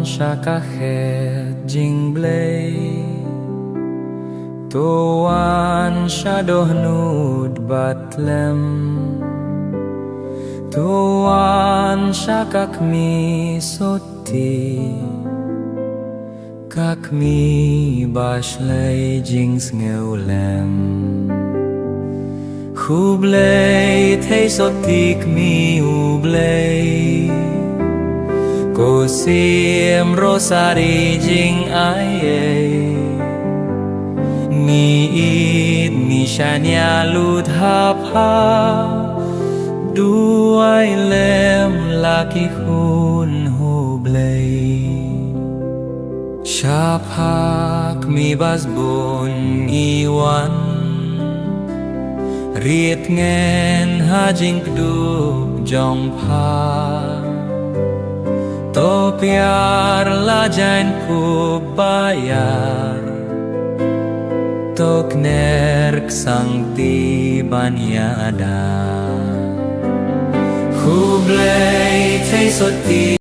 shakachet jingblay Tuan shadohnud batlem Tuan shakakmi soti Kakmi bashlay jings ngeulem Hublay thay sotik mi ublay Ko siem rosari jing aye Ni id ni shanya lut hapa Duay lem laki hun hublay Shapak mi basbon iwan Riet ngen hajing kduk jong pa To piar lajain ku bayar Tok nerk sang tiban yada Hublay tay soti